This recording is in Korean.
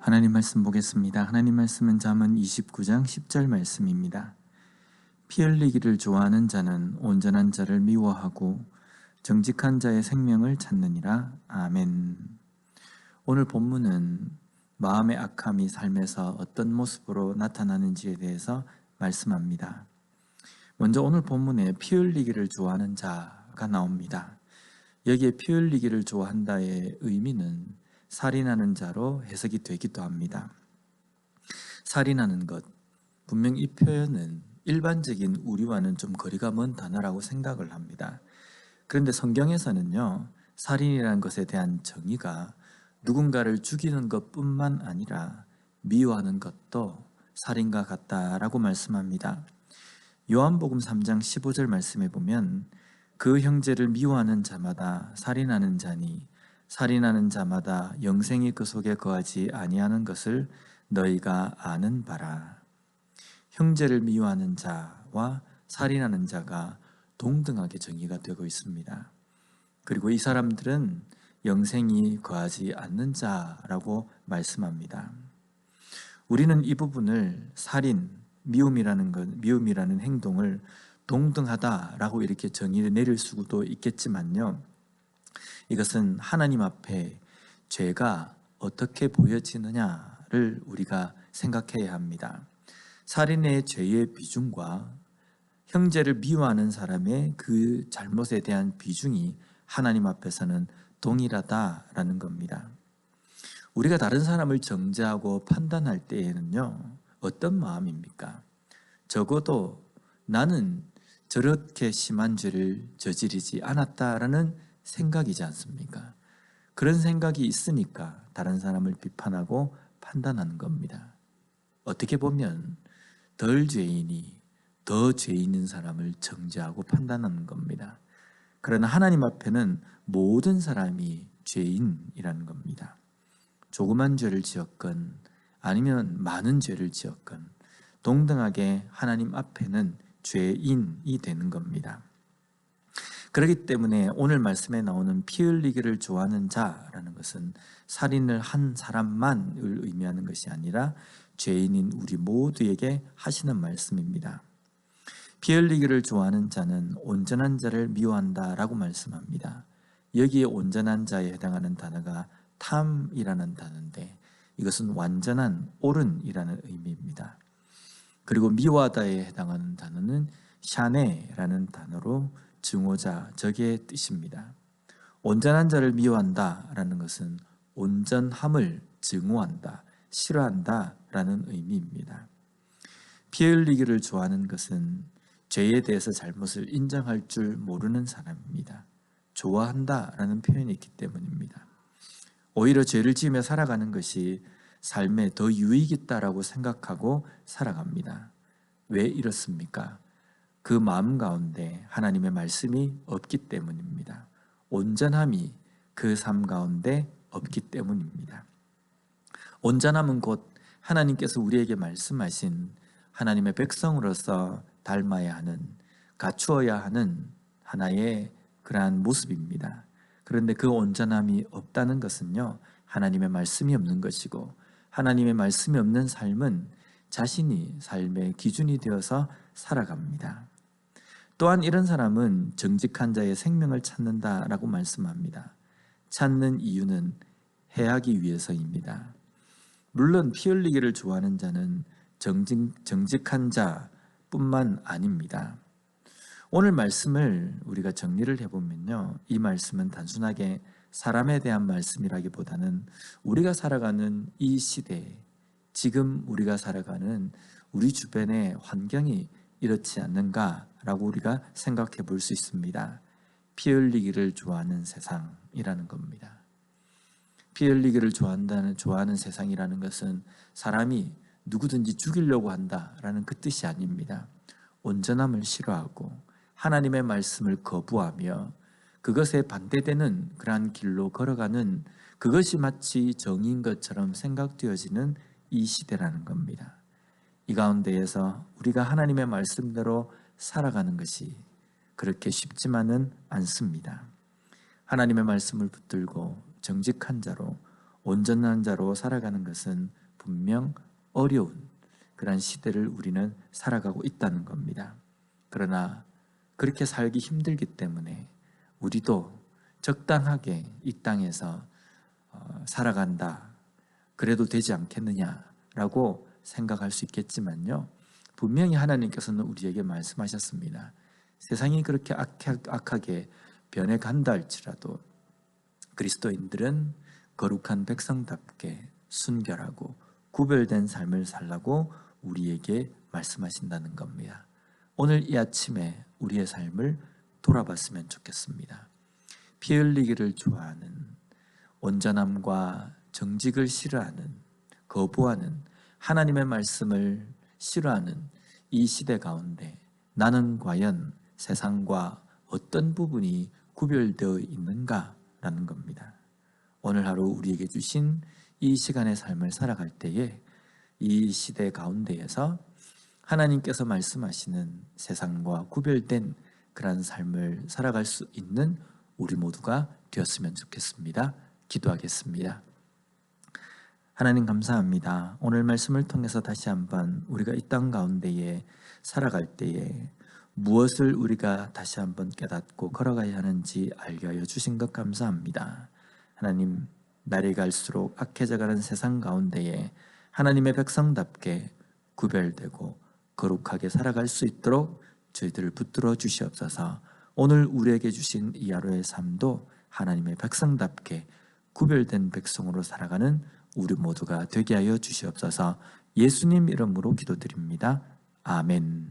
하나님 말씀 보겠습니다. 하나님 말씀은 잠언 29장 10절 말씀입니다. 피 흘리기를 좋아하는 자는 온전한 자를 미워하고 정직한 자의 생명을 찾느니라. 아멘. 오늘 본문은 마음의 악함이 삶에서 어떤 모습으로 나타나는지에 대해서 말씀합니다. 먼저 오늘 본문에 피 흘리기를 좋아하는 자가 나옵니다. 여기에 피 흘리기를 좋아한다의 의미는 살인하는 자로 해석이 되기도 합니다. 살인하는 것, 분명 이 표현은 일반적인 우리와는 좀 거리가 먼 단어라고 생각을 합니다. 그런데 성경에서는요, 살인이라는 것에 대한 정의가 누군가를 죽이는 것뿐만 아니라 미워하는 것도 살인과 같다라고 말씀합니다. 요한복음 3장 15절 말씀에 보면 그 형제를 미워하는 자마다 살인하는 자니 살인하는 자마다 영생이 그 속에 거하지 아니하는 것을 너희가 아는 바라. 형제를 미워하는 자와 살인하는 자가 동등하게 정의가 되고 있습니다. 그리고 이 사람들은 영생이 거하지 않는 자라고 말씀합니다. 우리는 이 부분을 살인, 미움이라는 행동을 동등하다라고 이렇게 정의를 내릴 수도 있겠지만요, 이것은 하나님 앞에 죄가 어떻게 보여지느냐를 우리가 생각해야 합니다. 살인의 죄의 비중과 형제를 미워하는 사람의 그 잘못에 대한 비중이 하나님 앞에서는 동일하다라는 겁니다. 우리가 다른 사람을 정죄하고 판단할 때에는요, 어떤 마음입니까? 적어도 나는 저렇게 심한 죄를 저지르지 않았다라는 생각이지 않습니까? 그런 생각이 있으니까 다른 사람을 비판하고 판단하는 겁니다. 어떻게 보면 덜 죄인이 더 죄 있는 사람을 정죄하고 판단하는 겁니다. 그러나 하나님 앞에는 모든 사람이 죄인이라는 겁니다. 조그만 죄를 지었건 아니면 많은 죄를 지었건 동등하게 하나님 앞에는 죄인이 되는 겁니다. 그렇기 때문에 오늘 말씀에 나오는 피 흘리기를 좋아하는 자라는 것은 살인을 한 사람만을 의미하는 것이 아니라 죄인인 우리 모두에게 하시는 말씀입니다. 피 흘리기를 좋아하는 자는 온전한 자를 미워한다라고 말씀합니다. 여기에 온전한 자에 해당하는 단어가 탐이라는 단어인데 이것은 완전한 옳은이라는 의미입니다. 그리고 미워하다에 해당하는 단어는 샤네라는 단어로 증오자, 적의 뜻입니다. 온전한 자를 미워한다라는 것은 온전함을 증오한다, 싫어한다라는 의미입니다. 피 흘리기를 좋아하는 것은 죄에 대해서 잘못을 인정할 줄 모르는 사람입니다. 좋아한다라는 표현이 있기 때문입니다. 오히려 죄를 지으며 살아가는 것이 삶에 더 유익이 있다라고 생각하고 살아갑니다. 왜 이렇습니까? 그 마음 가운데 하나님의 말씀이 없기 때문입니다. 온전함이 그 삶 가운데 없기 때문입니다. 온전함은 곧 하나님께서 우리에게 말씀하신 하나님의 백성으로서 닮아야 하는, 갖추어야 하는 하나의 그러한 모습입니다. 그런데 그 온전함이 없다는 것은요, 하나님의 말씀이 없는 것이고, 하나님의 말씀이 없는 삶은 자신이 삶의 기준이 되어서 살아갑니다. 또한 이런 사람은 정직한 자의 생명을 찾는다라고 말씀합니다. 찾는 이유는 해하기 위해서입니다. 물론 피 흘리기를 좋아하는 자는 정직한 자뿐만 아닙니다. 오늘 말씀을 우리가 정리를 해보면요, 이 말씀은 단순하게 사람에 대한 말씀이라기보다는 우리가 살아가는 이 시대, 지금 우리가 살아가는 우리 주변의 환경이 이렇지 않는가라고 우리가 생각해 볼 수 있습니다. 피 흘리기를 좋아하는 세상이라는 겁니다. 피 흘리기를 좋아하는 세상이라는 것은 사람이 누구든지 죽이려고 한다라는 그 뜻이 아닙니다. 온전함을 싫어하고 하나님의 말씀을 거부하며 그것에 반대되는 그러한 길로 걸어가는, 그것이 마치 정의인 것처럼 생각되어지는 이 시대라는 겁니다. 이 가운데에서 우리가 하나님의 말씀대로 살아가는 것이 그렇게 쉽지만은 않습니다. 하나님의 말씀을 붙들고 정직한 자로 온전한 자로 살아가는 것은 분명 어려운 그런 시대를 우리는 살아가고 있다는 겁니다. 그러나 그렇게 살기 힘들기 때문에 우리도 적당하게 이 땅에서 살아간다, 그래도 되지 않겠느냐라고 생각할 수 있겠지만요, 분명히 하나님께서는 우리에게 말씀하셨습니다. 세상이 그렇게 악하게 변해간다 할지라도 그리스도인들은 거룩한 백성답게 순결하고 구별된 삶을 살라고 우리에게 말씀하신다는 겁니다. 오늘 이 아침에 우리의 삶을 돌아봤으면 좋겠습니다. 피 흘리기를 좋아하는, 온전함과 정직을 싫어하는, 거부하는, 하나님의 말씀을 싫어하는 이 시대 가운데 나는 과연 세상과 어떤 부분이 구별되어 있는가라는 겁니다. 오늘 하루 우리에게 주신 이 시간의 삶을 살아갈 때에 이 시대 가운데에서 하나님께서 말씀하시는 세상과 구별된 그런 삶을 살아갈 수 있는 우리 모두가 되었으면 좋겠습니다. 기도하겠습니다. 하나님 감사합니다. 오늘 말씀을 통해서 다시 한번 우리가 이 땅 가운데에 살아갈 때에 무엇을 우리가 다시 한번 깨닫고 걸어가야 하는지 알게 하여 주신 것 감사합니다. 하나님, 날이 갈수록 악해져가는 세상 가운데에 하나님의 백성답게 구별되고 거룩하게 살아갈 수 있도록 저희들을 붙들어 주시옵소서. 오늘 우리에게 주신 이 하루의 삶도 하나님의 백성답게 구별된 백성으로 살아가는 우리 모두가 되게 하여 주시옵소서. 예수님 이름으로 기도드립니다. 아멘.